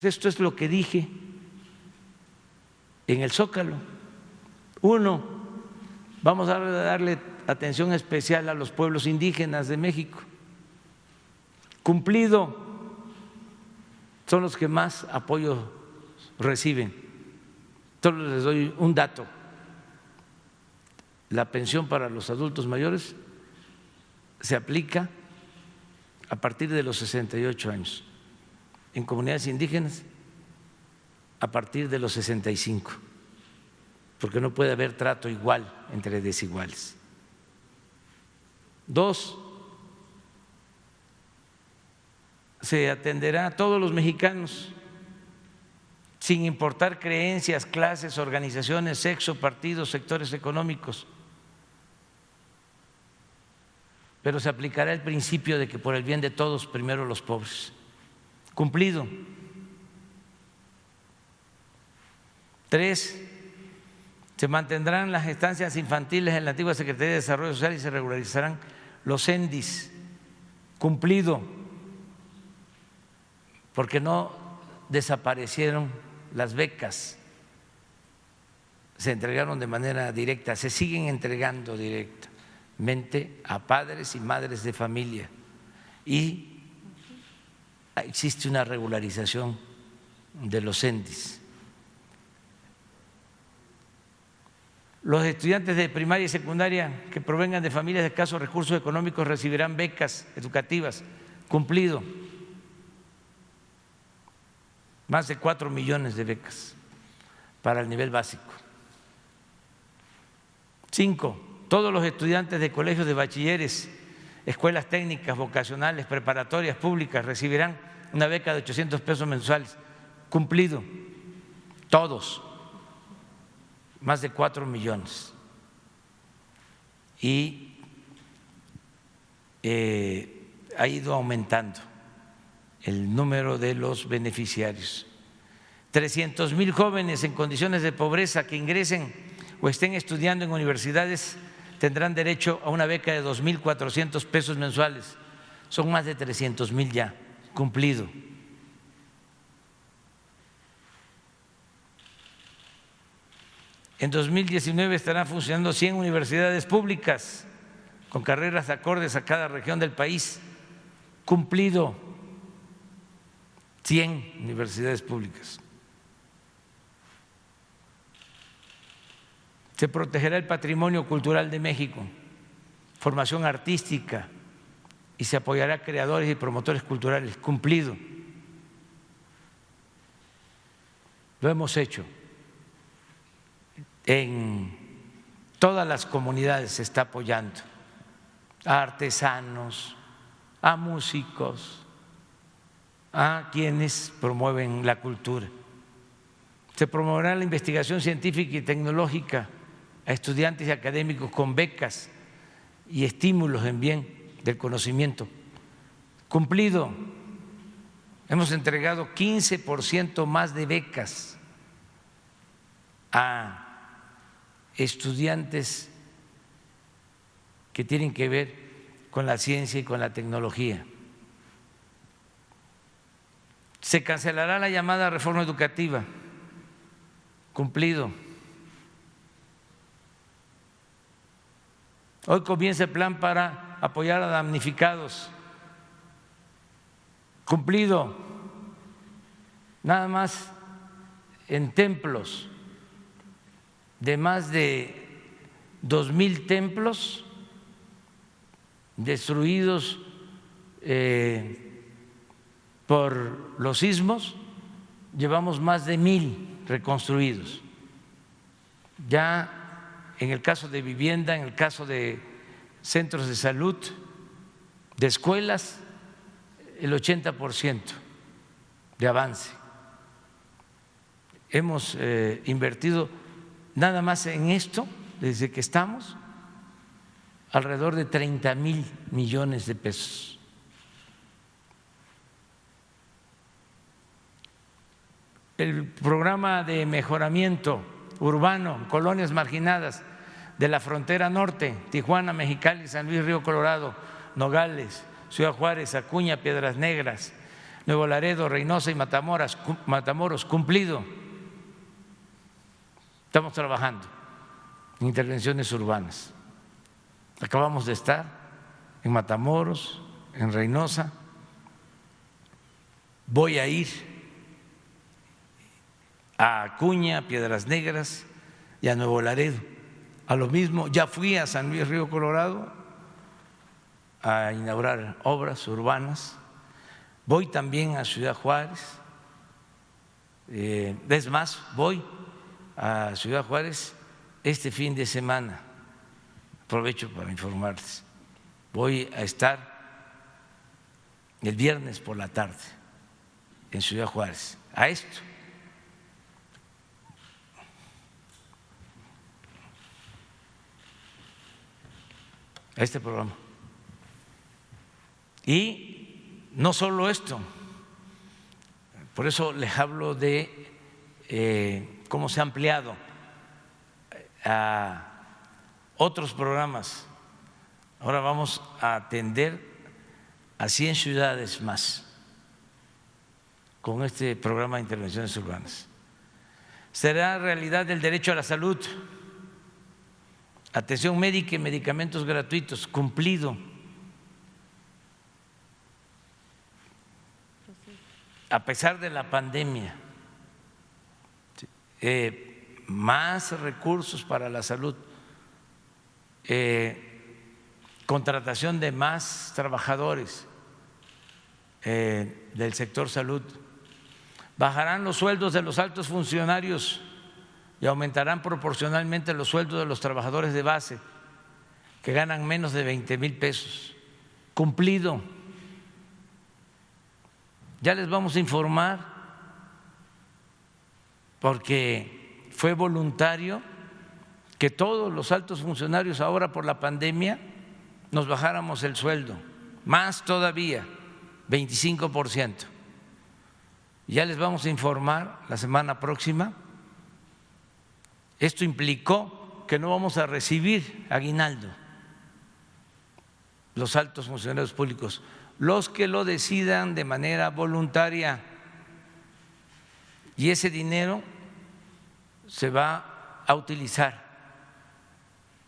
Esto es lo que dije en el Zócalo. Uno, vamos a darle atención especial a los pueblos indígenas de México. Cumplido, son los que más apoyo reciben. Solo les doy un dato: la pensión para los adultos mayores se aplica a partir de los 68 años, en comunidades indígenas a partir de los 65, porque no puede haber trato igual entre desiguales. Dos, se atenderá a todos los mexicanos, sin importar creencias, clases, organizaciones, sexo, partidos, sectores económicos. Pero se aplicará el principio de que por el bien de todos, primero los pobres. Cumplido. 3, se mantendrán las estancias infantiles en la antigua Secretaría de Desarrollo Social y se regularizarán los CENDIS. Cumplido, porque no desaparecieron las becas, se entregaron de manera directa, se siguen entregando directamente a padres y madres de familia y existe una regularización de los CENDIS. Los estudiantes de primaria y secundaria que provengan de familias de escasos recursos económicos recibirán becas educativas. Cumplido. Más de 4 millones de becas para el nivel básico. 5, todos los estudiantes de colegios de bachilleres, escuelas técnicas, vocacionales, preparatorias públicas recibirán una beca de 800 pesos mensuales. Cumplido. Todos. Más de 4 millones. Y ha ido aumentando el número de los beneficiarios. 300,000 jóvenes en condiciones de pobreza que ingresen o estén estudiando en universidades tendrán derecho a una beca de 2,400 pesos mensuales. Son más de 300,000 ya, cumplido. En 2019 estarán funcionando 100 universidades públicas con carreras acordes a cada región del país. Cumplido. 100 universidades públicas. Se protegerá el patrimonio cultural de México, formación artística, y se apoyará a creadores y promotores culturales. Cumplido. Lo hemos hecho. En todas las comunidades se está apoyando a artesanos, a músicos, a quienes promueven la cultura. Se promoverá la investigación científica y tecnológica a estudiantes y académicos con becas y estímulos en bien del conocimiento. Cumplido. Hemos entregado 15% más de becas a estudiantes que tienen que ver con la ciencia y con la tecnología. Se cancelará la llamada reforma educativa. Cumplido. Hoy comienza el plan para apoyar a damnificados. Cumplido. Nada más en templos, de más de 2,000 templos destruidos por los sismos, llevamos más de 1,000 reconstruidos. Ya en el caso de vivienda, en el caso de centros de salud, de escuelas, el 80% de avance. Hemos invertido nada más en esto, desde que estamos, alrededor de 30,000 millones de pesos. El programa de mejoramiento urbano en colonias marginadas de la frontera norte, Tijuana, Mexicali, San Luis Río Colorado, Nogales, Ciudad Juárez, Acuña, Piedras Negras, Nuevo Laredo, Reynosa y Matamoros, cumplido. Estamos trabajando en intervenciones urbanas. Acabamos de estar en Matamoros, en Reynosa. Voy a ir a Acuña, Piedras Negras y a Nuevo Laredo. A lo mismo, ya fui a San Luis Río Colorado a inaugurar obras urbanas. Voy también a Ciudad Juárez. Es más, voy a Ciudad Juárez este fin de semana. Aprovecho para informarles. Voy a estar el viernes por la tarde en Ciudad Juárez a esto. A este programa. Y no solo esto, por eso les hablo de cómo se ha ampliado a otros programas. Ahora vamos a atender a 100 ciudades más con este programa de intervenciones urbanas. Será realidad el derecho a la salud, atención médica y medicamentos gratuitos, cumplido. A pesar de la pandemia, más recursos para la salud, contratación de más trabajadores del sector salud, bajarán los sueldos de los altos funcionarios y aumentarán proporcionalmente los sueldos de los trabajadores de base que ganan menos de 20,000 pesos. Cumplido. Ya les vamos a informar porque fue voluntario que todos los altos funcionarios ahora por la pandemia nos bajáramos el sueldo, más todavía, 25%. Ya les vamos a informar la semana próxima. Esto implicó que no vamos a recibir aguinaldo los altos funcionarios públicos, los que lo decidan de manera voluntaria, y ese dinero se va a utilizar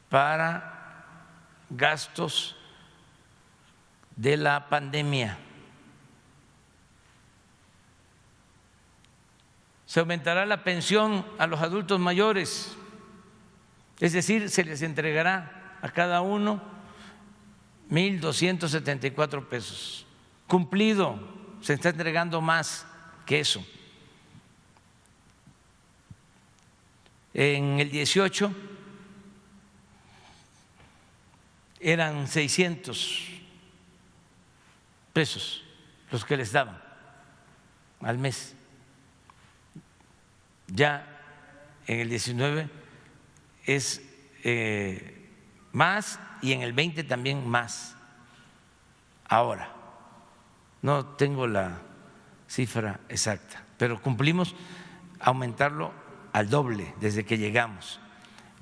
para gastos de la pandemia. Se aumentará la pensión a los adultos mayores, es decir, se les entregará a cada uno 1,274 pesos. Cumplido, se está entregando más que eso. En el 18 eran 600 pesos los que les daban al mes. Ya en el 19 es más, y en el 20 también más. Ahora, no tengo la cifra exacta, pero cumplimos aumentarlo al doble desde que llegamos,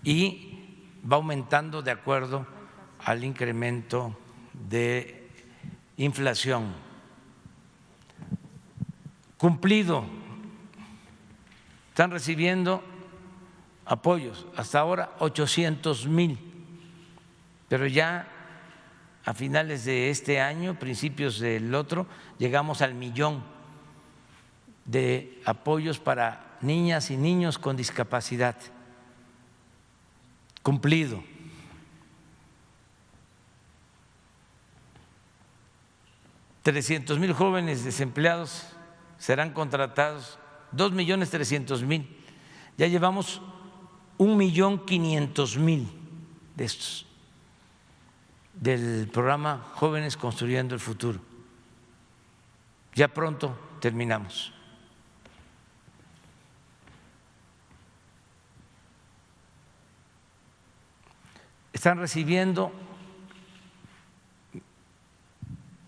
y va aumentando de acuerdo al incremento de inflación. Cumplido. Están recibiendo apoyos, hasta ahora 800,000, pero ya a finales de este año, principios del otro, llegamos al 1,000,000 de apoyos para niñas y niños con discapacidad. Cumplido. $300,000 jóvenes desempleados serán contratados, 2,300,000. Ya llevamos 1,500,000 de estos del programa Jóvenes Construyendo el Futuro. Ya pronto terminamos. Están recibiendo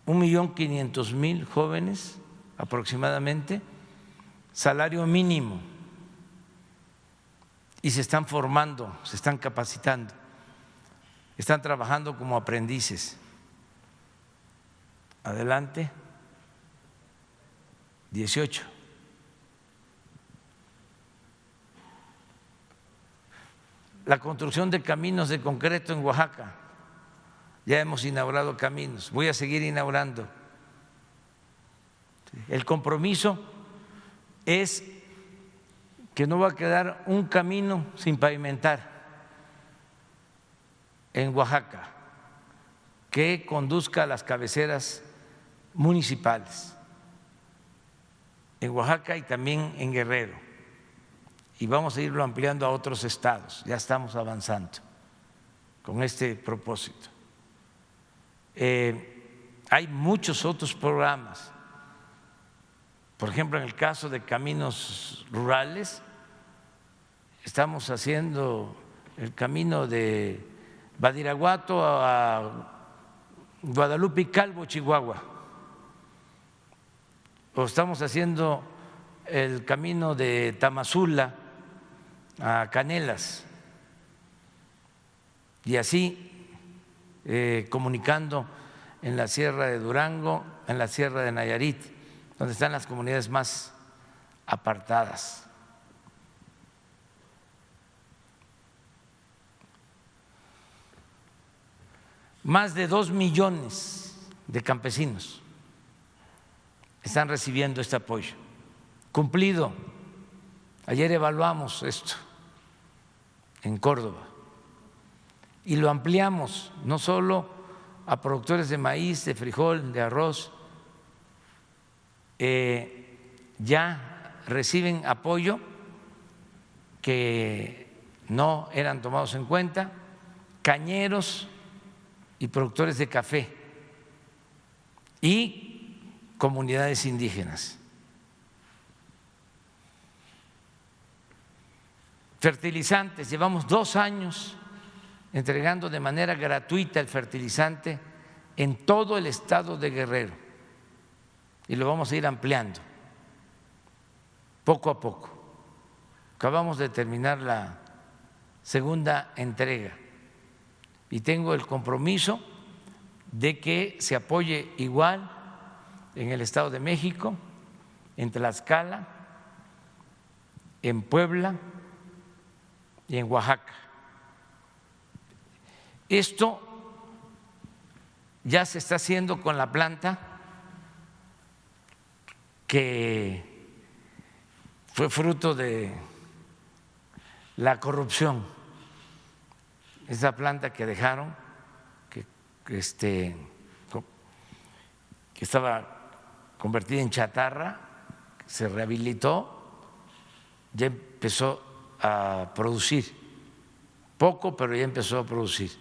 1,500,000 jóvenes aproximadamente salario mínimo, y se están formando, se están capacitando, están trabajando como aprendices. Adelante. 18. La construcción de caminos de concreto en Oaxaca. Ya hemos inaugurado caminos, voy a seguir inaugurando. El compromiso es que no va a quedar un camino sin pavimentar en Oaxaca que conduzca a las cabeceras municipales, en Oaxaca y también en Guerrero. Y vamos a irlo ampliando a otros estados, ya estamos avanzando con este propósito. Hay muchos otros programas. Por ejemplo, en el caso de caminos rurales, estamos haciendo el camino de Badiraguato a Guadalupe y Calvo, Chihuahua. O estamos haciendo el camino de Tamazula a Canelas. Y así comunicando en la Sierra de Durango, en la Sierra de Nayarit, donde están las comunidades más apartadas. Más de 2 millones de campesinos están recibiendo este apoyo. Cumplido. Ayer evaluamos esto en Córdoba y lo ampliamos no solo a productores de maíz, de frijol, de arroz, ya reciben apoyo que no eran tomados en cuenta, cañeros y productores de café y comunidades indígenas. Fertilizantes, llevamos 2 años entregando de manera gratuita el fertilizante en todo el estado de Guerrero y lo vamos a ir ampliando poco a poco. Acabamos de terminar la segunda entrega y tengo el compromiso de que se apoye igual en el Estado de México, en Tlaxcala, en Puebla y en Oaxaca. Esto ya se está haciendo con la planta que fue fruto de la corrupción, esa planta que dejaron, que estaba convertida en chatarra, se rehabilitó, ya empezó a producir, poco, pero ya empezó a producir,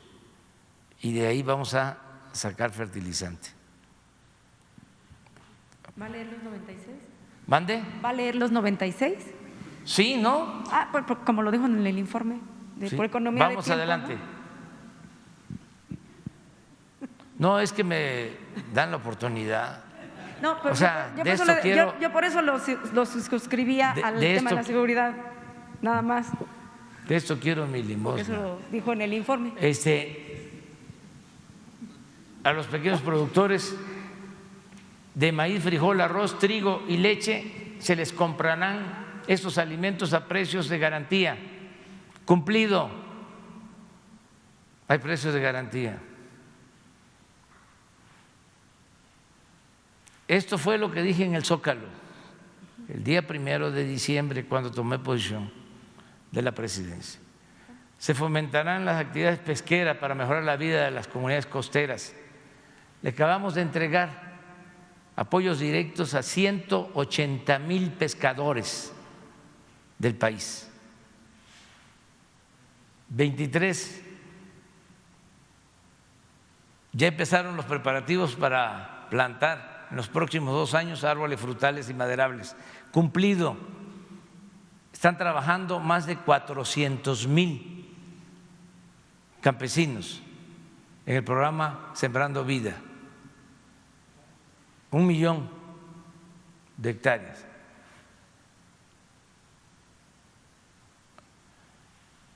y de ahí vamos a sacar fertilizante. ¿Va a leer los 96? ¿Mande? ¿Va a leer los 96? Sí, ¿no? Ah, como lo dijo en el informe de Sí. por economía. Vamos de tiempo, adelante. No, es que me dan la oportunidad. No, pero O sea, yo de por eso esto quiero- yo por eso lo suscribía al de tema de esto- la seguridad, nada más. De esto quiero mi Porque limosna. eso lo dijo en el informe. A los pequeños productores de maíz, frijol, arroz, trigo y leche se les comprarán estos alimentos a precios de garantía. Cumplido. Hay precios de garantía. Esto fue lo que dije en el Zócalo el día 1 de diciembre cuando tomé posición de la presidencia. Se fomentarán las actividades pesqueras para mejorar la vida de las comunidades costeras. Le acabamos de entregar apoyos directos a 180,000 pescadores del país. 23 ya empezaron los preparativos para plantar en los próximos 2 años árboles frutales y maderables. Cumplido. Están trabajando más de 400,000 campesinos en el programa Sembrando Vida. 1 millón de hectáreas.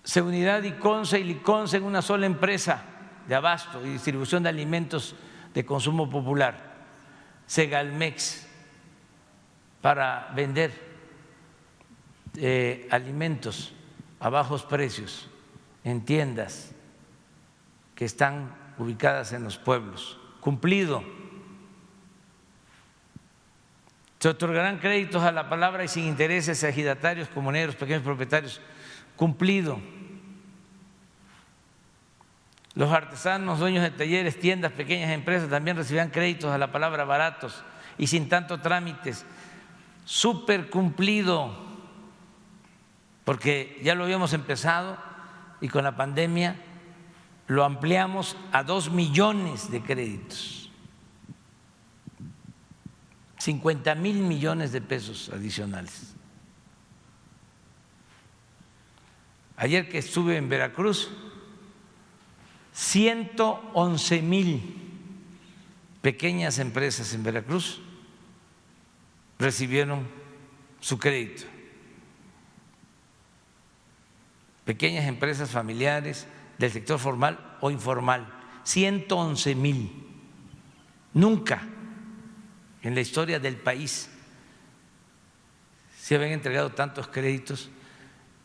Seguridad y Conce y Liconce en una sola empresa de abasto y distribución de alimentos de consumo popular. Segalmex para vender alimentos a bajos precios en tiendas que están ubicadas en los pueblos. Cumplido. Se otorgarán créditos a la palabra y sin intereses a ejidatarios, comuneros, pequeños propietarios. Cumplido. Los artesanos, dueños de talleres, tiendas, pequeñas empresas también recibirán créditos a la palabra baratos y sin tanto trámites. Súper cumplido, porque ya lo habíamos empezado y con la pandemia lo ampliamos a 2 millones de créditos, 50,000 millones de pesos adicionales. Ayer que estuve en Veracruz, 111,000 pequeñas empresas en Veracruz recibieron su crédito. Pequeñas empresas familiares del sector formal o informal, 111,000. Nunca en la historia del país se habían entregado tantos créditos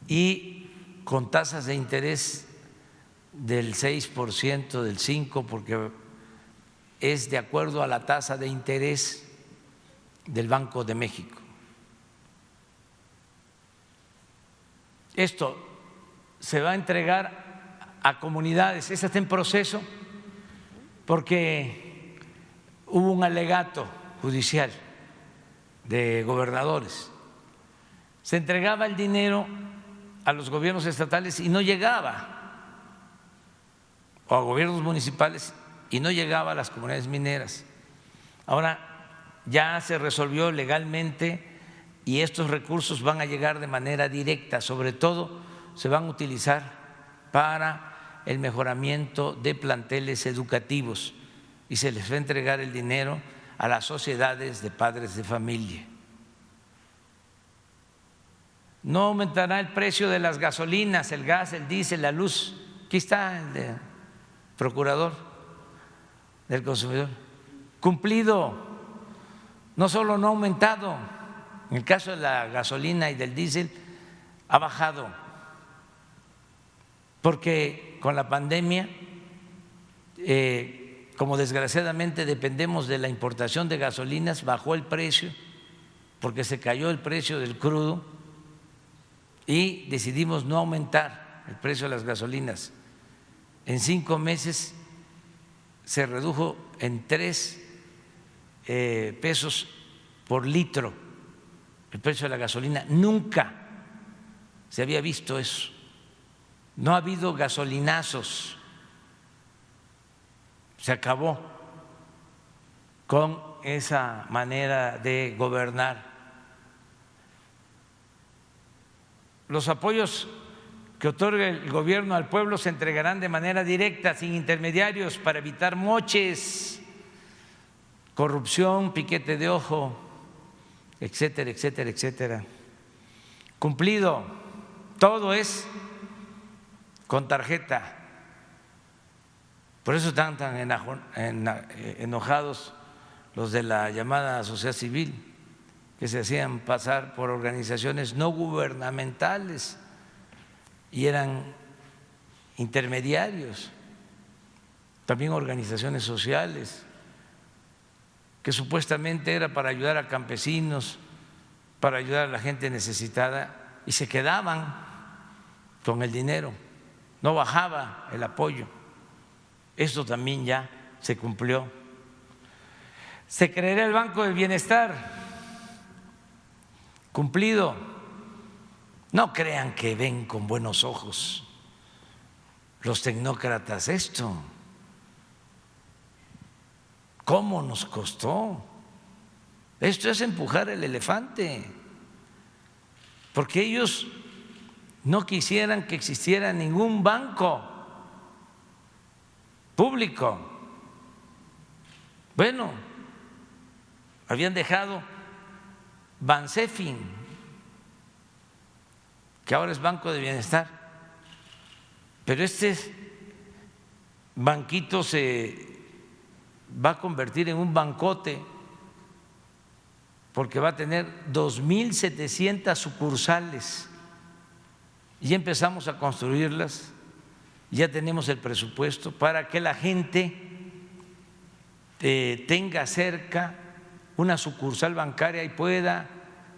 y con tasas de interés del 6%, del 5%, porque es de acuerdo a la tasa de interés del Banco de México. Esto se va a entregar a comunidades, eso está en proceso porque hubo un alegato judicial de gobernadores. Se entregaba el dinero a los gobiernos estatales y no llegaba, o a gobiernos municipales y no llegaba a las comunidades mineras. Ahora ya se resolvió legalmente y estos recursos van a llegar de manera directa, sobre todo se van a utilizar para el mejoramiento de planteles educativos y se les va a entregar el dinero a las sociedades de padres de familia. No aumentará el precio de las gasolinas, el gas, el diésel, la luz. Aquí está el procurador del consumidor. Cumplido. No solo no ha aumentado, en el caso de la gasolina y del diésel ha bajado, porque con la pandemia, como desgraciadamente dependemos de la importación de gasolinas, bajó el precio porque se cayó el precio del crudo y decidimos no aumentar el precio de las gasolinas. En 5 meses se redujo en 3 pesos por litro el precio de la gasolina. Nunca se había visto eso. No ha habido gasolinazos. Se acabó con esa manera de gobernar. Los apoyos que otorga el gobierno al pueblo se entregarán de manera directa, sin intermediarios, para evitar moches, corrupción, piquete de ojo, etcétera, etcétera, etcétera. Cumplido. Todo es con tarjeta. Por eso están tan enojados los de la llamada sociedad civil, que se hacían pasar por organizaciones no gubernamentales y eran intermediarios, también organizaciones sociales, que supuestamente era para ayudar a campesinos, para ayudar a la gente necesitada, y se quedaban con el dinero, no bajaba el apoyo. Esto también ya se cumplió. Se creará el Banco del Bienestar. Cumplido. No crean que ven con buenos ojos los tecnócratas esto. ¿Cómo nos costó? Esto es empujar el elefante, porque ellos no quisieran que existiera ningún banco público. Bueno, habían dejado Bansefin, que ahora es Banco de Bienestar, pero este banquito se va a convertir en un bancote, porque va a tener 2.700 sucursales. Ya empezamos a construirlas, ya tenemos el presupuesto para que la gente tenga cerca una sucursal bancaria y pueda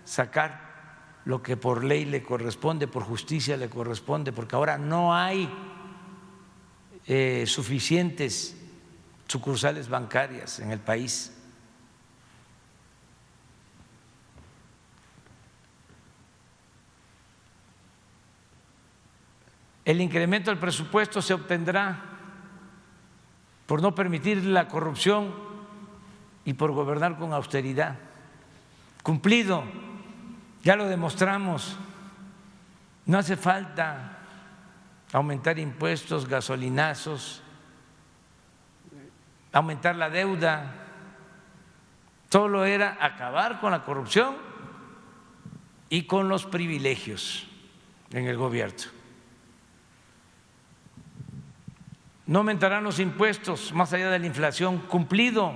sacar lo que por ley le corresponde, por justicia le corresponde, porque ahora no hay suficientes sucursales bancarias en el país. El incremento del presupuesto se obtendrá por no permitir la corrupción y por gobernar con austeridad. Cumplido, ya lo demostramos, no hace falta aumentar impuestos, gasolinazos, aumentar la deuda, solo era acabar con la corrupción y con los privilegios en el gobierno. No aumentarán los impuestos más allá de la inflación, cumplido.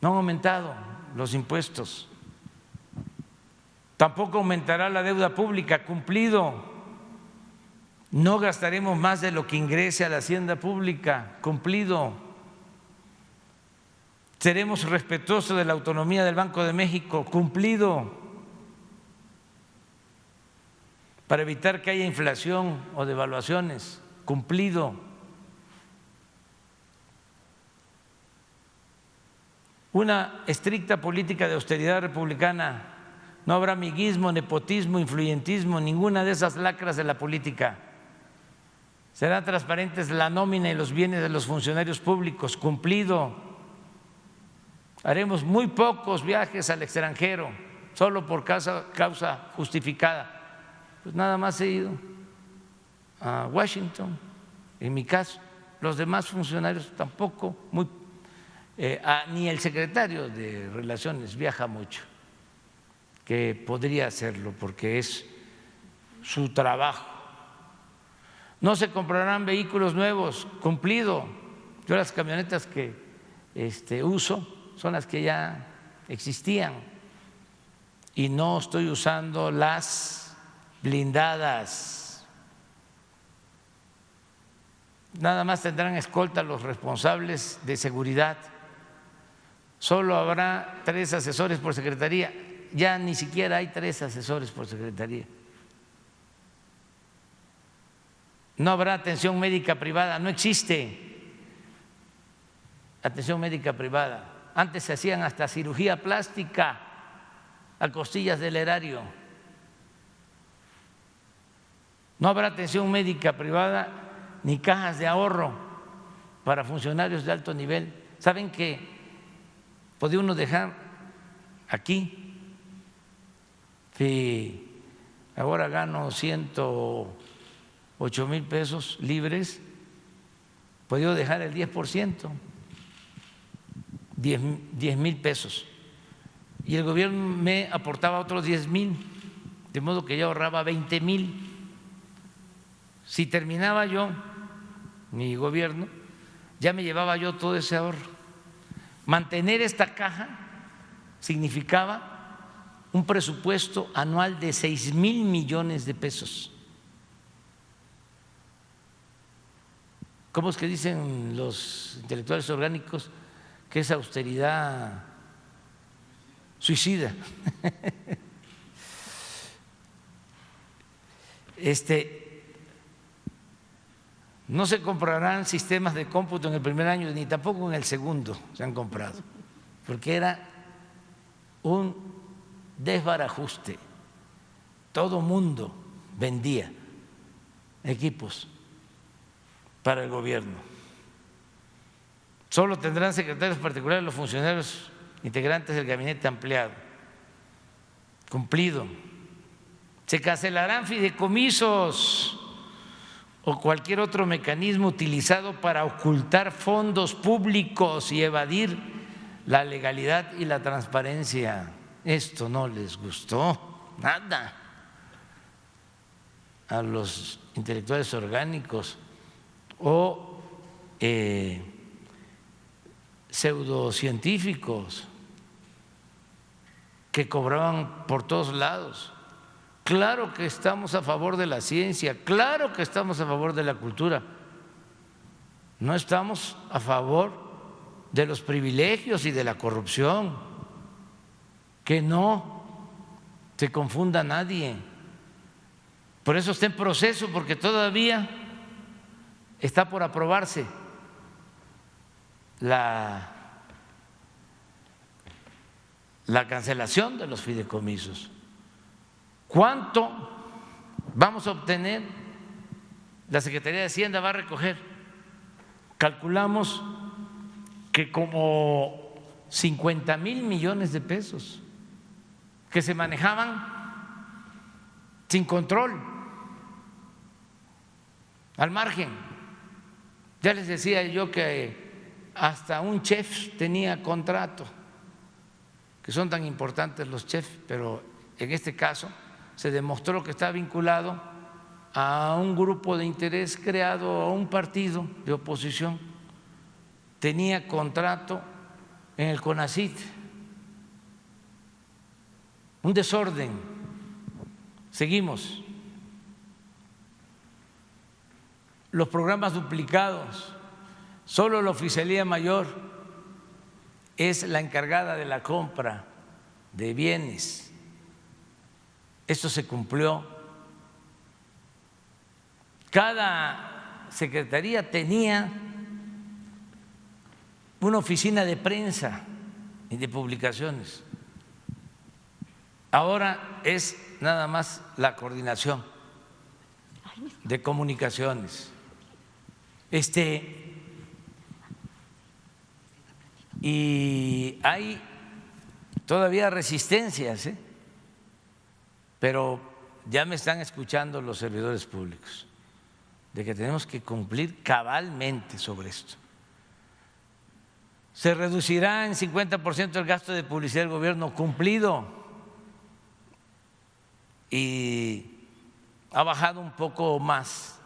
No han aumentado los impuestos. Tampoco aumentará la deuda pública, cumplido. No gastaremos más de lo que ingrese a la hacienda pública, cumplido. Seremos respetuosos de la autonomía del Banco de México, cumplido. Para evitar que haya inflación o devaluaciones, cumplido. Una estricta política de austeridad republicana, no habrá amiguismo, nepotismo, influyentismo, ninguna de esas lacras de la política. Serán transparentes la nómina y los bienes de los funcionarios públicos, cumplido. Haremos muy pocos viajes al extranjero, solo por causa justificada. Pues nada más he ido a Washington, en mi caso, los demás funcionarios tampoco, ni el secretario de Relaciones viaja mucho, que podría hacerlo porque es su trabajo. No se comprarán vehículos nuevos, cumplido. Yo las camionetas que uso son las que ya existían y no estoy usando las blindadas. Nada más tendrán escolta los responsables de seguridad. Solo habrá 3 asesores por secretaría. Ya ni siquiera hay 3 asesores por secretaría. No habrá atención médica privada, no existe atención médica privada. Antes se hacían hasta cirugía plástica a costillas del erario. No habrá atención médica privada ni cajas de ahorro para funcionarios de alto nivel. ¿Saben que podía uno dejar aquí? Si ahora gano 108,000 pesos libres, podía dejar el 10%, 10,000 pesos. Y el gobierno me aportaba otros 10,000, de modo que yo ahorraba 20,000. Si terminaba yo mi gobierno, ya me llevaba yo todo ese ahorro. Mantener esta caja significaba un presupuesto anual de 6,000 millones de pesos. ¿Cómo es que dicen los intelectuales orgánicos que es austeridad suicida? No se comprarán sistemas de cómputo en el primer año ni tampoco en el segundo se han comprado, porque era un desbarajuste. Todo mundo vendía equipos para el gobierno. Solo tendrán secretarios particulares los funcionarios integrantes del gabinete ampliado. Cumplido. Se cancelarán fideicomisos o cualquier otro mecanismo utilizado para ocultar fondos públicos y evadir la legalidad y la transparencia. Esto no les gustó nada a los intelectuales orgánicos o pseudocientíficos que cobraban por todos lados. Claro que estamos a favor de la ciencia, claro que estamos a favor de la cultura. No estamos a favor de los privilegios y de la corrupción. Que no se confunda nadie. Por eso está en proceso, porque todavía está por aprobarse la cancelación de los fideicomisos. ¿Cuánto vamos a obtener? La Secretaría de Hacienda va a recoger. Calculamos que como 50,000 millones de pesos que se manejaban sin control, al margen. Ya les decía yo que hasta un chef tenía contrato, que son tan importantes los chefs, pero en este caso se demostró que está vinculado a un grupo de interés creado a un partido de oposición. Tenía contrato en el CONACYT, un desorden. Seguimos. Los programas duplicados, solo la Oficialía Mayor es la encargada de la compra de bienes. Esto se cumplió. Cada secretaría tenía una oficina de prensa y de publicaciones. Ahora es nada más la coordinación de comunicaciones. Y hay todavía resistencias, pero ya me están escuchando los servidores públicos de que tenemos que cumplir cabalmente sobre esto. Se reducirá en 50% el gasto de publicidad del gobierno, cumplido, y ha bajado un poco más.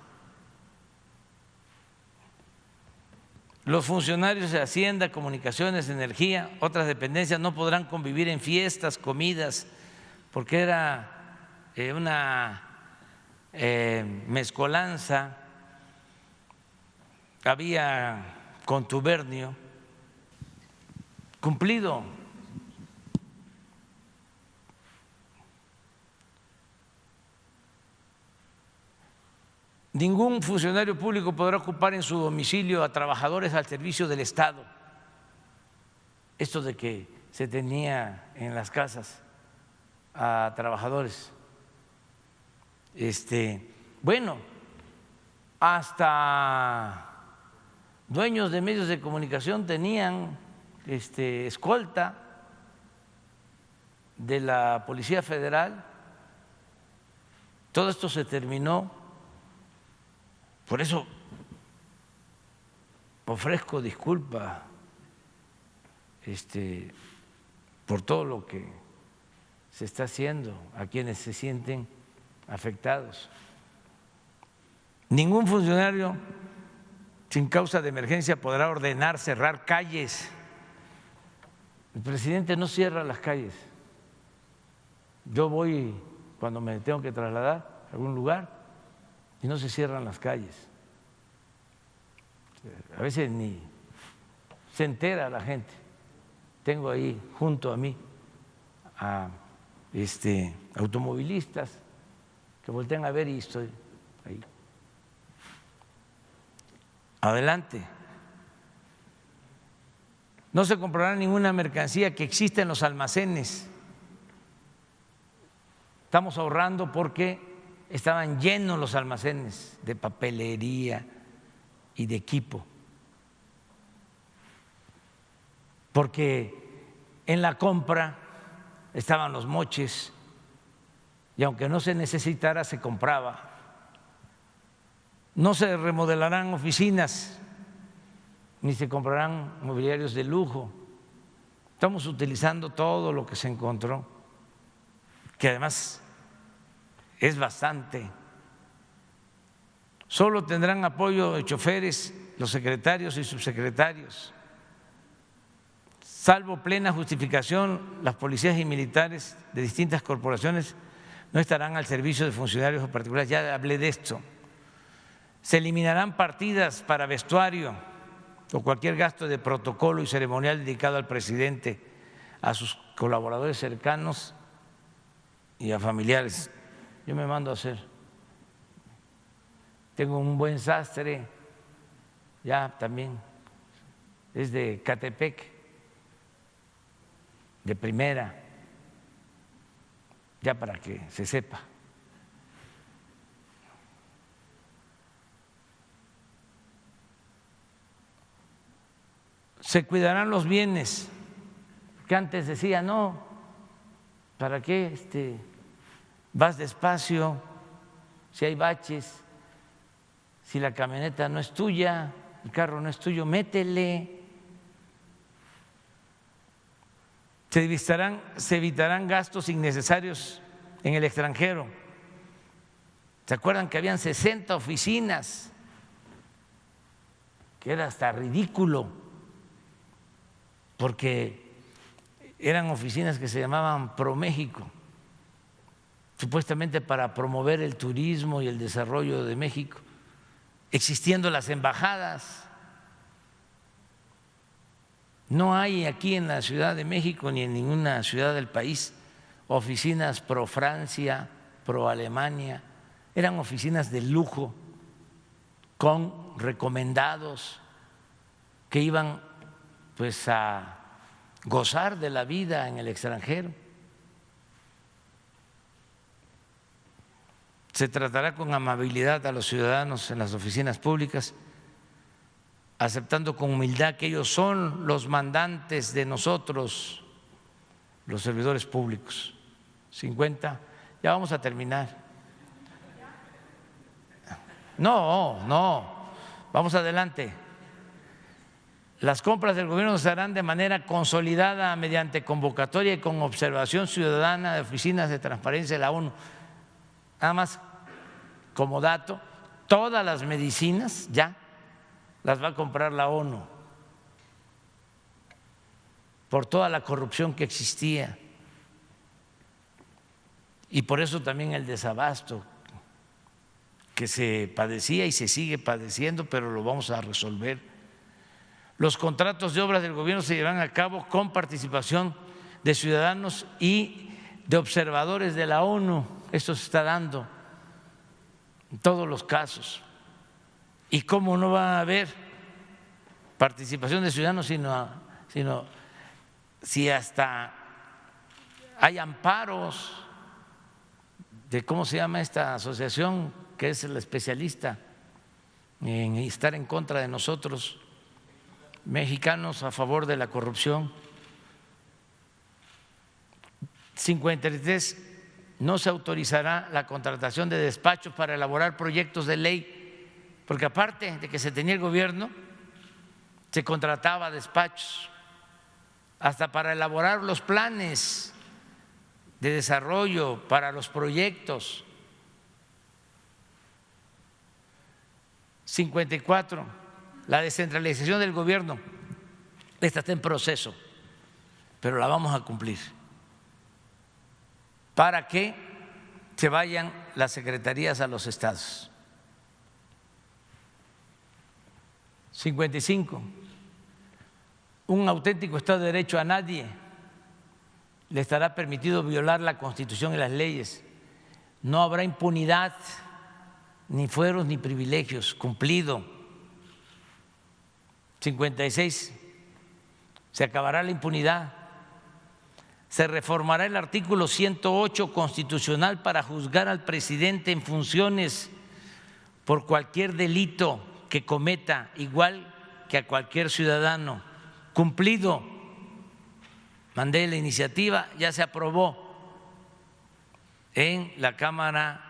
Los funcionarios de Hacienda, Comunicaciones, Energía, otras dependencias no podrán convivir en fiestas, comidas, porque era una mezcolanza, había contubernio. Cumplido. Ningún funcionario público podrá ocupar en su domicilio a trabajadores al servicio del Estado. Esto de que se tenía en las casas a trabajadores. Bueno, hasta dueños de medios de comunicación tenían escolta de la Policía Federal. Todo esto se terminó. Por eso ofrezco disculpas por todo lo que se está haciendo a quienes se sienten afectados. Ningún funcionario sin causa de emergencia podrá ordenar cerrar calles. El presidente no cierra las calles. Yo voy cuando me tengo que trasladar a algún lugar y no se cierran las calles. A veces ni se entera la gente. Tengo ahí junto a mí a automovilistas que voltean a ver y estoy ahí. Adelante. No se comprará ninguna mercancía que exista en los almacenes. Estamos ahorrando porque estaban llenos los almacenes de papelería y de equipo. Porque en la compra estaban los moches y aunque no se necesitara, se compraba. No se remodelarán oficinas ni se comprarán mobiliarios de lujo. Estamos utilizando todo lo que se encontró, que además es bastante. Solo tendrán apoyo de choferes los secretarios y subsecretarios. salvo plena justificación, las policías y militares de distintas corporaciones no estarán al servicio de funcionarios o particulares. Ya hablé de esto. Se eliminarán partidas para vestuario o cualquier gasto de protocolo y ceremonial dedicado al presidente, a sus colaboradores cercanos y a familiares. Yo me mando a hacer. Tengo un buen sastre, ya también es de Catepec, de primera, ya para que se sepa. Se cuidarán los bienes, que antes decía, no, ¿para qué vas despacio si hay baches? Si la camioneta no es tuya, el carro no es tuyo, métele. Se evitarán gastos innecesarios en el extranjero. ¿Se acuerdan que habían 60 oficinas? Que era hasta ridículo, porque eran oficinas que se llamaban ProMéxico, supuestamente para promover el turismo y el desarrollo de México, existiendo las embajadas. No hay aquí en la Ciudad de México ni en ninguna ciudad del país oficinas pro Francia, pro Alemania. Eran oficinas de lujo con recomendados que iban pues a gozar de la vida en el extranjero. Se tratará con amabilidad a los ciudadanos en las oficinas públicas, aceptando con humildad que ellos son los mandantes de nosotros, los servidores públicos. 50, ya vamos a terminar. No, vamos adelante. Las compras del gobierno se harán de manera consolidada mediante convocatoria y con observación ciudadana de oficinas de transparencia de la ONU. Nada más como dato, todas las medicinas ya las va a comprar la ONU por toda la corrupción que existía y por eso también el desabasto que se padecía y se sigue padeciendo, pero lo vamos a resolver. Los contratos de obras del gobierno se llevarán a cabo con participación de ciudadanos y de observadores de la ONU. Esto se está dando en todos los casos. ¿Y cómo no va a haber participación de ciudadanos sino si hasta hay amparos de cómo se llama esta asociación que es la especialista en estar en contra de nosotros, mexicanos a favor de la corrupción? 53. No se autorizará la contratación de despachos para elaborar proyectos de ley, porque aparte de que se tenía el gobierno, se contrataba despachos hasta para elaborar los planes de desarrollo para los proyectos. 54. La descentralización del gobierno, esta está en proceso, pero la vamos a cumplir para que se vayan las secretarías a los estados. 55. Un auténtico Estado de Derecho, a nadie le estará permitido violar la Constitución y las leyes. No habrá impunidad, ni fueros ni privilegios. Cumplido. 56. Se acabará la impunidad. Se reformará el artículo 108 constitucional para juzgar al presidente en funciones por cualquier delito que cometa, igual que a cualquier ciudadano. Cumplido. Mandé la iniciativa, ya se aprobó en la Cámara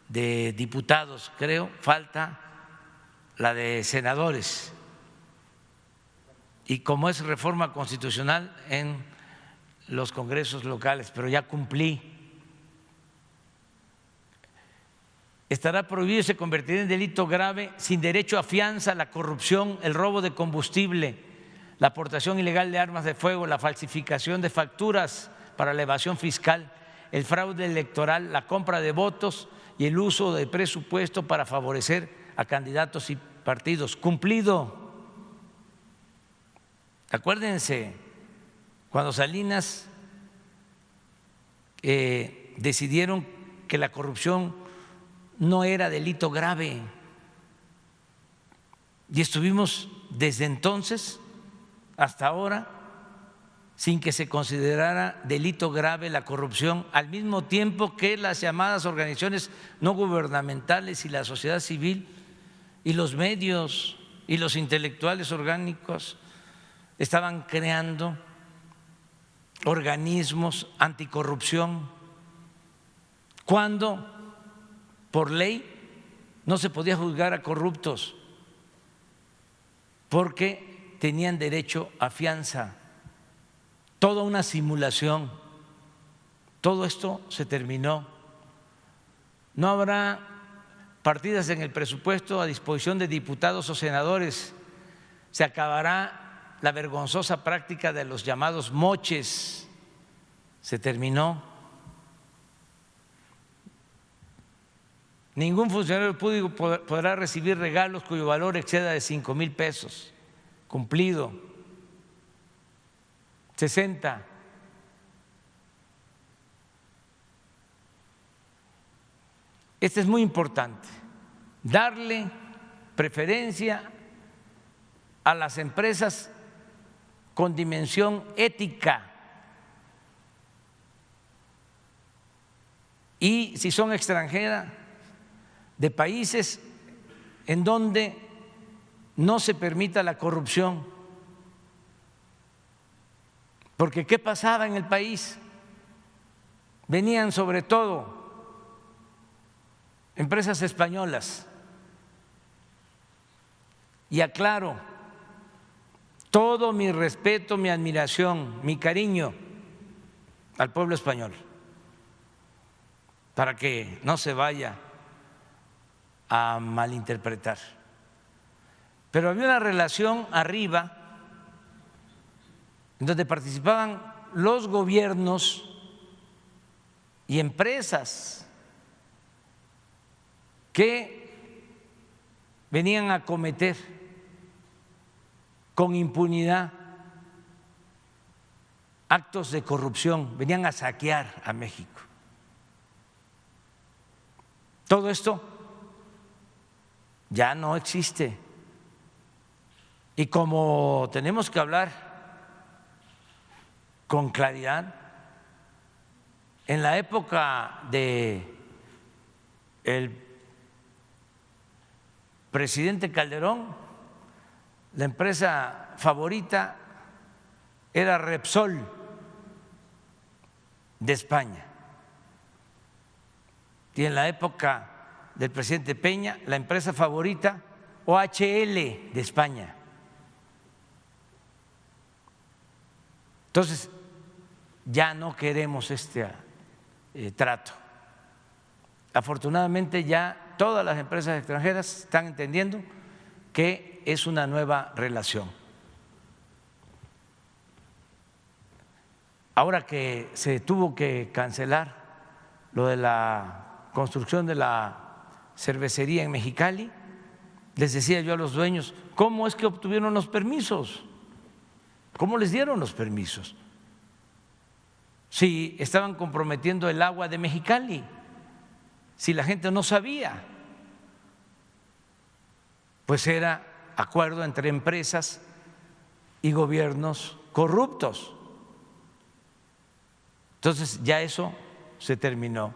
de Diputados, creo, falta la de senadores. Y como es reforma constitucional en los congresos locales, pero ya cumplí. Estará prohibido y se convertirá en delito grave sin derecho a fianza la corrupción, el robo de combustible, la aportación ilegal de armas de fuego, la falsificación de facturas para la evasión fiscal, el fraude electoral, la compra de votos y el uso de presupuesto para favorecer a candidatos y partidos. Cumplido. Acuérdense, cuando Salinas decidieron que la corrupción no era delito grave y estuvimos desde entonces hasta ahora sin que se considerara delito grave la corrupción, al mismo tiempo que las llamadas organizaciones no gubernamentales y la sociedad civil y los medios y los intelectuales orgánicos estaban creando organismos anticorrupción, cuando por ley no se podía juzgar a corruptos porque tenían derecho a fianza. Toda una simulación. Todo esto se terminó. No habrá partidas en el presupuesto a disposición de diputados o senadores. Se acabará la vergonzosa práctica de los llamados moches. Se terminó. Ningún funcionario público podrá recibir regalos cuyo valor exceda de 5,000 pesos. Cumplido. 60. Este es muy importante, darle preferencia a las empresas con dimensión ética y, si son extranjeras, de países en donde no se permita la corrupción. Porque ¿qué pasaba en el país? Venían sobre todo empresas españolas. Y aclaro, todo mi respeto, mi admiración, mi cariño al pueblo español, para que no se vaya a malinterpretar. Pero había una relación arriba en donde participaban los gobiernos y empresas que venían a cometer con impunidad actos de corrupción, venían a saquear a México. Todo esto ya no existe. Y como tenemos que hablar con claridad, en la época de el presidente Calderón, la empresa favorita era Repsol de España, y en la época del presidente Peña, la empresa favorita OHL de España. Entonces, ya no queremos este trato. Afortunadamente ya todas las empresas extranjeras están entendiendo que es una nueva relación. Ahora que se tuvo que cancelar lo de la construcción de la cervecería en Mexicali, les decía yo a los dueños, ¿cómo es que obtuvieron los permisos? ¿Cómo les dieron los permisos? Si estaban comprometiendo el agua de Mexicali, si la gente no sabía, pues era acuerdo entre empresas y gobiernos corruptos. Entonces ya eso se terminó.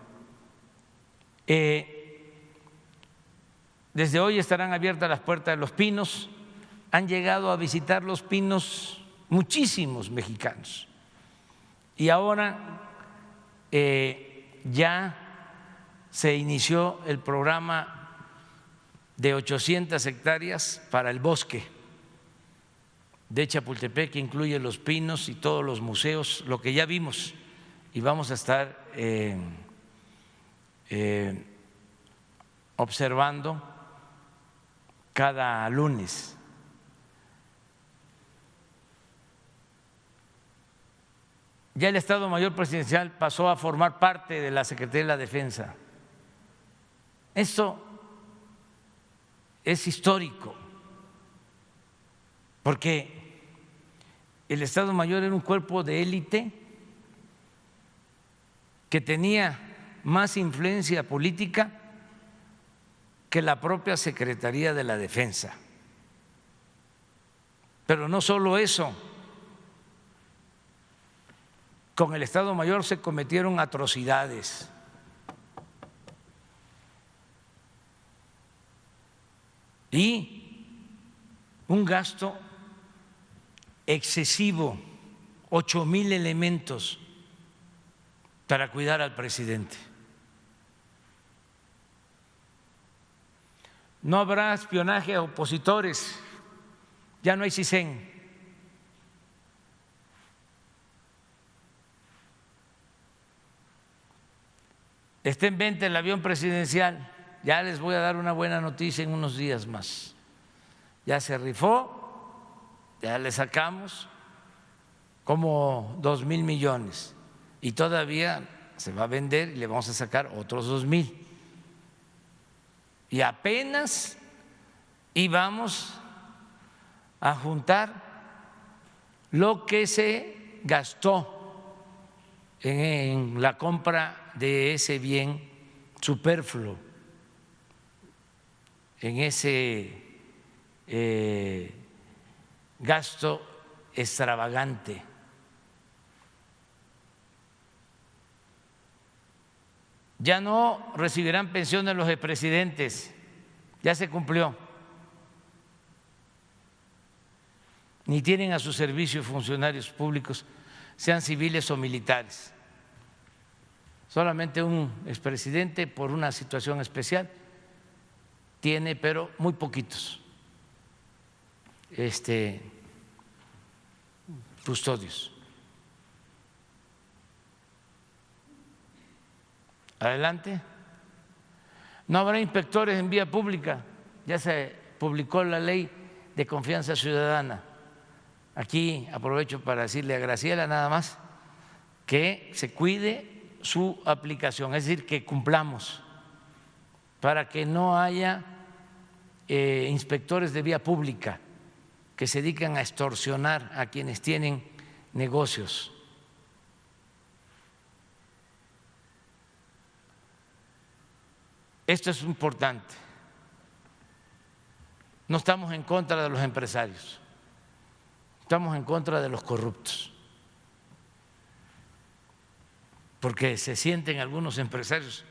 Desde hoy estarán abiertas las puertas de Los Pinos. Han llegado a visitar Los Pinos muchísimos mexicanos. Y ahora ya se inició el programa de 800 hectáreas para el bosque de Chapultepec, que incluye Los Pinos y todos los museos, lo que ya vimos, y vamos a estar observando cada lunes. ya el Estado Mayor Presidencial pasó a formar parte de la Secretaría de la Defensa. Esto es histórico, porque el Estado Mayor era un cuerpo de élite que tenía más influencia política que la propia Secretaría de la Defensa. Pero no solo eso, con el Estado Mayor se cometieron atrocidades. Y un gasto excesivo, 8,000 elementos para cuidar al presidente. No habrá espionaje a opositores, ya no hay CISEN. Está en venta el avión presidencial. Ya les voy a dar una buena noticia en unos días más. Ya se rifó, ya le sacamos como 2,000 millones y todavía se va a vender y le vamos a sacar otros 2,000. Y apenas íbamos a juntar lo que se gastó en la compra de ese bien superfluo, en ese gasto extravagante. Ya no recibirán pensiones los expresidentes, ya se cumplió. Ni tienen a su servicio funcionarios públicos, sean civiles o militares. Solamente un expresidente, por una situación especial, tiene, pero muy poquitos custodios. Adelante. No habrá inspectores en vía pública. Ya se publicó la ley de confianza ciudadana. Aquí aprovecho para decirle a Graciela nada más que se cuide su aplicación, es decir, que cumplamos para que no haya inspectores de vía pública que se dedican a extorsionar a quienes tienen negocios. Esto es importante. No estamos en contra de los empresarios, estamos en contra de los corruptos, porque se sienten algunos empresarios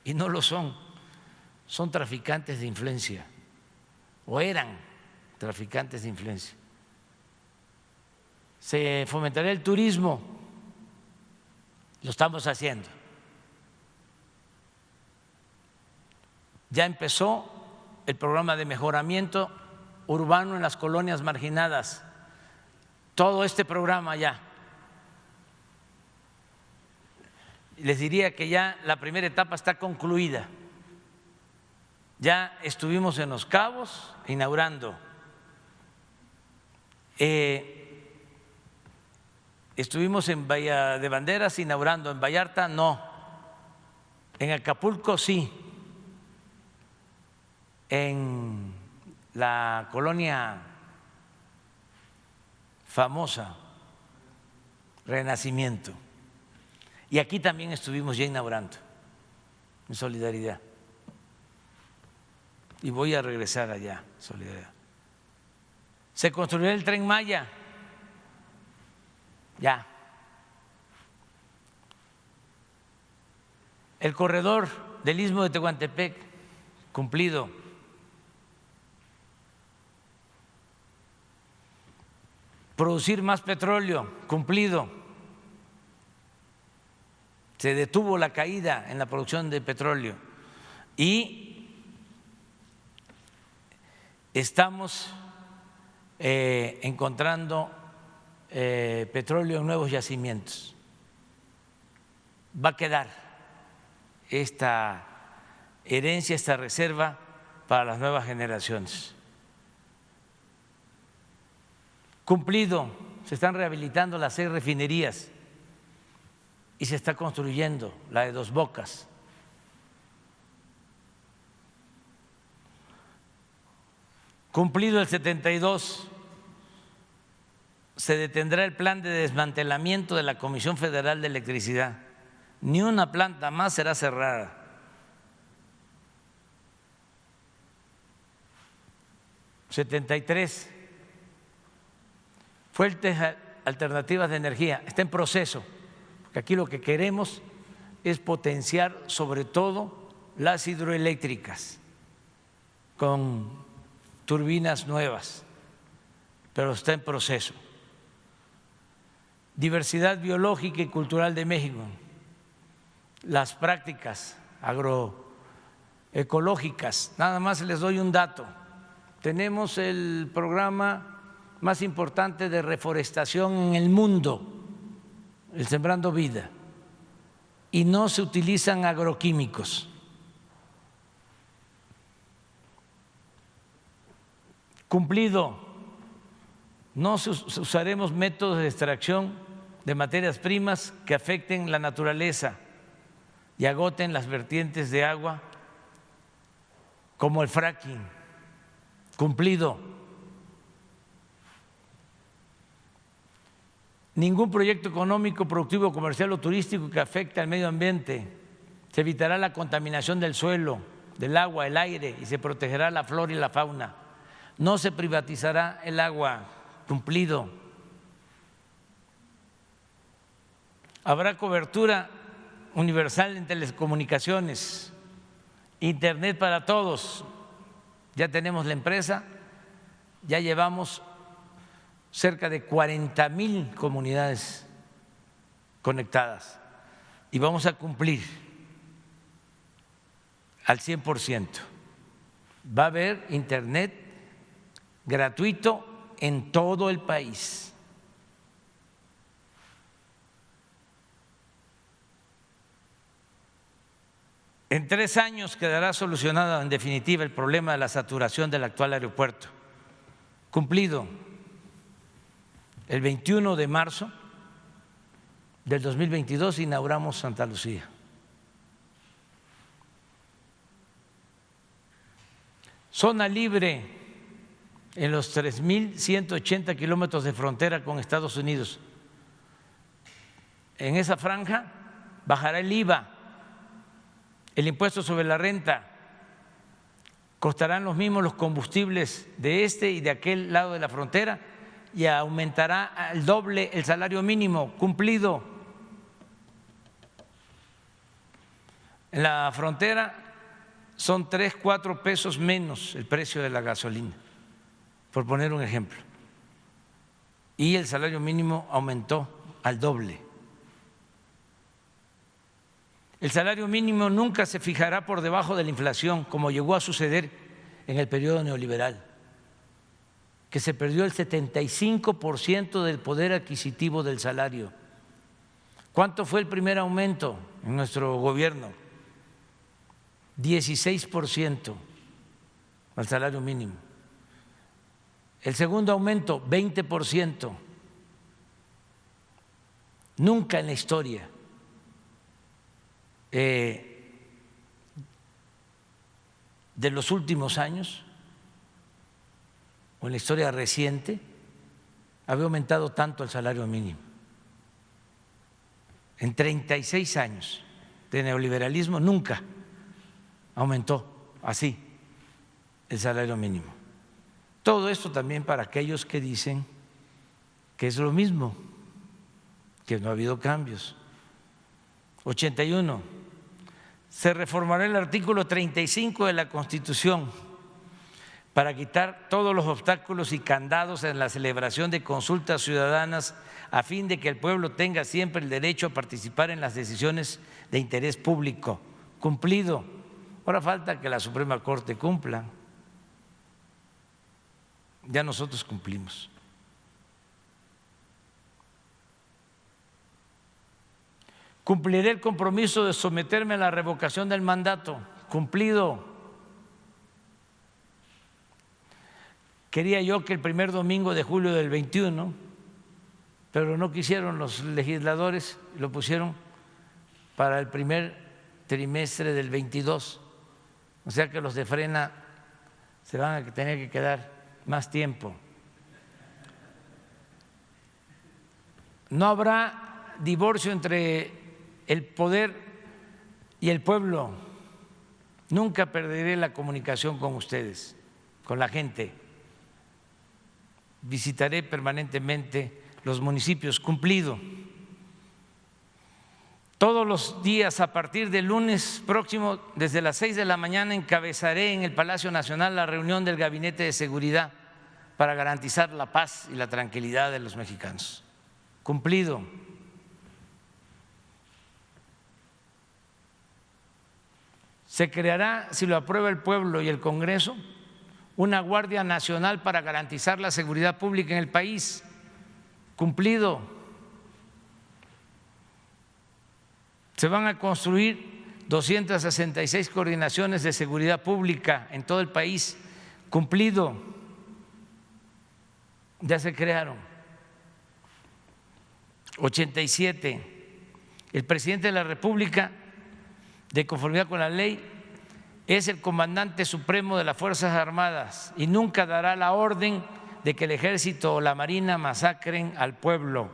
y no lo son, son traficantes de influencia o eran traficantes de influencia. Se fomentará el turismo, lo estamos haciendo. Ya empezó el programa de mejoramiento urbano en las colonias marginadas, todo este programa ya. Les diría que ya la primera etapa está concluida. Ya estuvimos en Los Cabos inaugurando, estuvimos en Bahía de Banderas inaugurando, en Vallarta no, en Acapulco sí, en la colonia famosa Renacimiento, y aquí también estuvimos ya inaugurando en Solidaridad. Y voy a regresar allá, Solidaridad. Se construirá el Tren Maya, ya. El corredor del Istmo de Tehuantepec, cumplido. Producir más petróleo, cumplido. Se detuvo la caída en la producción de petróleo y estamos encontrando petróleo en nuevos yacimientos. Va a quedar esta herencia, esta reserva para las nuevas generaciones. Cumplido, se están rehabilitando las 6 refinerías y se está construyendo la de Dos Bocas. Cumplido el 72, se detendrá el plan de desmantelamiento de la Comisión Federal de Electricidad. Ni una planta más será cerrada. '73, fuentes alternativas de energía, está en proceso, porque aquí lo que queremos es potenciar sobre todo las hidroeléctricas con turbinas nuevas, pero está en proceso. Diversidad biológica y cultural de México, las prácticas agroecológicas. Nada más les doy un dato. Tenemos el programa más importante de reforestación en el mundo, el Sembrando Vida, y no se utilizan agroquímicos. Cumplido, no usaremos métodos de extracción de materias primas que afecten la naturaleza y agoten las vertientes de agua, como el fracking. Cumplido. Ningún proyecto económico, productivo, comercial o turístico que afecte al medio ambiente. Se evitará la contaminación del suelo, del agua, el aire y se protegerá la flora y la fauna. No se privatizará el agua. Cumplido. Habrá cobertura universal en telecomunicaciones, internet para todos. Ya tenemos la empresa, ya llevamos cerca de 40,000 comunidades conectadas y vamos a cumplir al 100%. Va a haber internet gratuito en todo el país. En 3 años quedará solucionado en definitiva el problema de la saturación del actual aeropuerto. Cumplido. El 21 de marzo del 2022 inauguramos Santa Lucía. Zona libre en los 3,180 kilómetros de frontera con Estados Unidos. En esa franja bajará el IVA, el impuesto sobre la renta, costarán los mismos los combustibles de este y de aquel lado de la frontera y aumentará al doble el salario mínimo. Cumplido. En la frontera son 3, 4 pesos menos el precio de la gasolina, por poner un ejemplo, y el salario mínimo aumentó al doble. El salario mínimo nunca se fijará por debajo de la inflación, como llegó a suceder en el periodo neoliberal, que se perdió el 75% del poder adquisitivo del salario. ¿Cuánto fue el primer aumento en nuestro gobierno? 16% al salario mínimo. El segundo aumento, 20%. Nunca en la historia de los últimos años o en la historia reciente había aumentado tanto el salario mínimo. En 36 años de neoliberalismo nunca aumentó así el salario mínimo. Todo esto también para aquellos que dicen que es lo mismo, que no ha habido cambios. 81. Se reformará el artículo 35 de la Constitución para quitar todos los obstáculos y candados en la celebración de consultas ciudadanas a fin de que el pueblo tenga siempre el derecho a participar en las decisiones de interés público. Cumplido. Ahora falta que la Suprema Corte cumpla. Ya nosotros cumplimos. Cumpliré el compromiso de someterme a la revocación del mandato. Cumplido. Quería yo que el primer domingo de julio del 21, pero no quisieron los legisladores, lo pusieron para el primer trimestre del 22. O sea que los de Frena se van a tener que quedar más tiempo. No habrá divorcio entre el poder y el pueblo. Nunca perderé la comunicación con ustedes, con la gente. Visitaré permanentemente los municipios. Cumplido. Todos los días a partir del lunes próximo, desde las 6 de la mañana, encabezaré en el Palacio Nacional la reunión del Gabinete de Seguridad para garantizar la paz y la tranquilidad de los mexicanos. Cumplido. Se creará, si lo aprueba el pueblo y el Congreso, una Guardia Nacional para garantizar la seguridad pública en el país. Cumplido. Se van a construir 266 coordinaciones de seguridad pública en todo el país. Cumplido. Ya se crearon 87. El presidente de la República, de conformidad con la ley, es el comandante supremo de las Fuerzas Armadas y nunca dará la orden de que el Ejército o la Marina masacren al pueblo.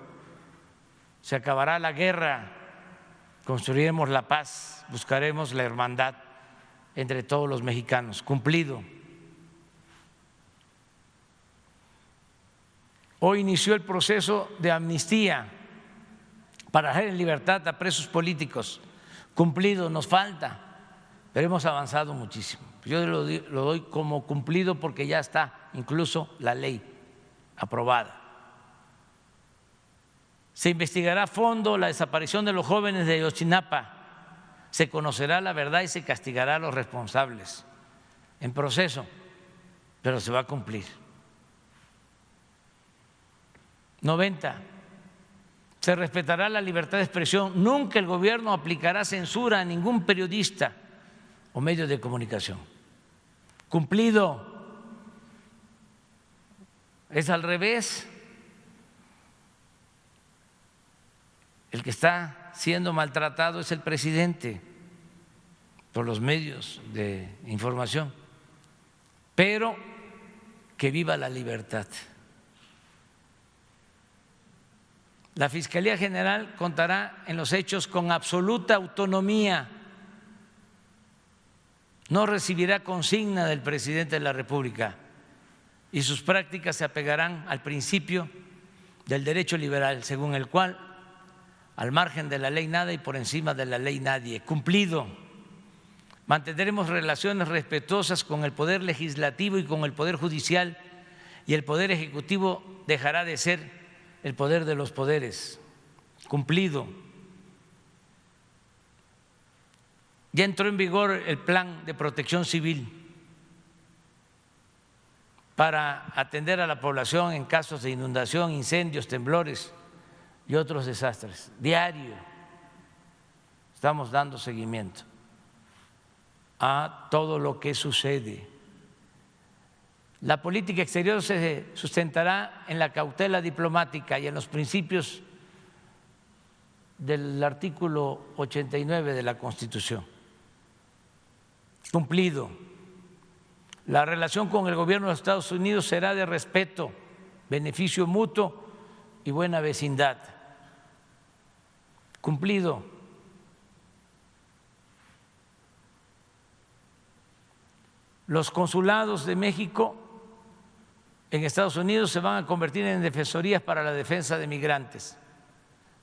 Se acabará la guerra, construiremos la paz, buscaremos la hermandad entre todos los mexicanos. Cumplido. Hoy inició el proceso de amnistía para dejar en libertad a presos políticos. Cumplido, nos falta, pero hemos avanzado muchísimo. Yo lo doy como cumplido porque ya está incluso la ley aprobada. Se investigará a fondo la desaparición de los jóvenes de Ayotzinapa. Se conocerá la verdad y se castigará a los responsables. En proceso, pero se va a cumplir. 90. Se respetará la libertad de expresión. Nunca el gobierno aplicará censura a ningún periodista o medio de comunicación. Cumplido. Es al revés. El que está siendo maltratado es el presidente por los medios de información. Pero que viva la libertad. La Fiscalía General contará en los hechos con absoluta autonomía. No recibirá consigna del presidente de la República y sus prácticas se apegarán al principio del derecho liberal, según el cual al margen de la ley nada y por encima de la ley nadie. Cumplido. Mantendremos relaciones respetuosas con el Poder Legislativo y con el Poder Judicial, y el Poder Ejecutivo dejará de ser el poder de los poderes. Cumplido. Ya entró en vigor el Plan de Protección Civil para atender a la población en casos de inundación, incendios, temblores y otros desastres. Diario estamos dando seguimiento a todo lo que sucede. La política exterior se sustentará en la cautela diplomática y en los principios del artículo 89 de la Constitución. Cumplido. La relación con el gobierno de Estados Unidos será de respeto, beneficio mutuo y buena vecindad. Cumplido. Los consulados de México en Estados Unidos se van a convertir en defensorías para la defensa de migrantes.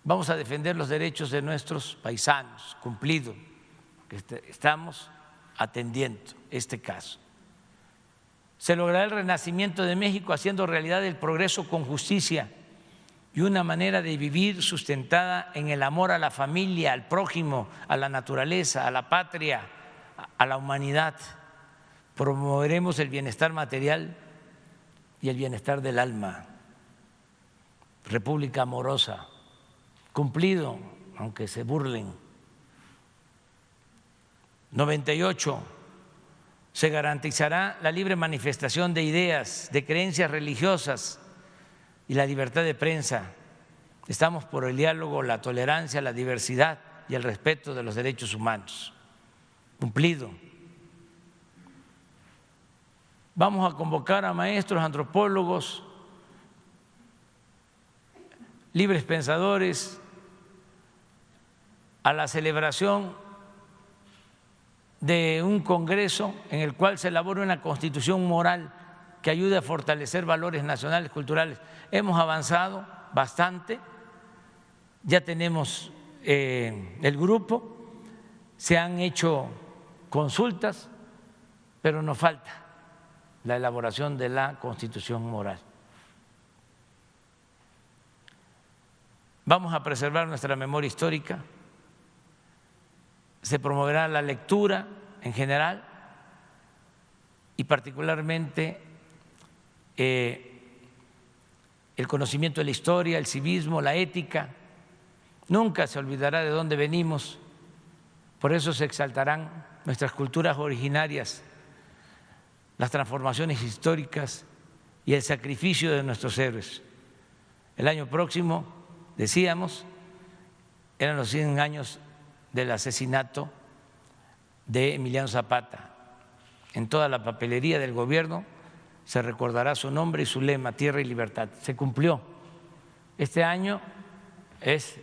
Vamos a defender los derechos de nuestros paisanos. Cumplido. Estamos atendiendo este caso. Se logrará el renacimiento de México haciendo realidad el progreso con justicia y una manera de vivir sustentada en el amor a la familia, al prójimo, a la naturaleza, a la patria, a la humanidad. Promoveremos el bienestar material y el bienestar del alma. República amorosa. Cumplido, aunque se burlen. 98. Se garantizará la libre manifestación de ideas, de creencias religiosas y la libertad de prensa. Estamos por el diálogo, la tolerancia, la diversidad y el respeto de los derechos humanos. Cumplido. Vamos a convocar a maestros, antropólogos, libres pensadores a la celebración de un congreso en el cual se elabore una constitución moral que ayude a fortalecer valores nacionales, culturales. Hemos avanzado bastante, ya tenemos el grupo, se han hecho consultas, pero nos falta la elaboración de la constitución moral. Vamos a preservar nuestra memoria histórica, se promoverá la lectura en general y particularmente el conocimiento de la historia, el civismo, la ética. Nunca se olvidará de dónde venimos, por eso se exaltarán nuestras culturas originarias, las transformaciones históricas y el sacrificio de nuestros héroes. El año próximo, decíamos, eran los 100 años del asesinato de Emiliano Zapata. En toda la papelería del gobierno se recordará su nombre y su lema, Tierra y Libertad. Se cumplió. Este año es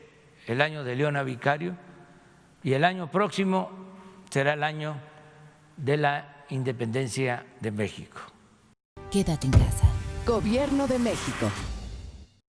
el año de Leona Vicario y el año próximo será el año de la independencia de México. Quédate en casa. Gobierno de México.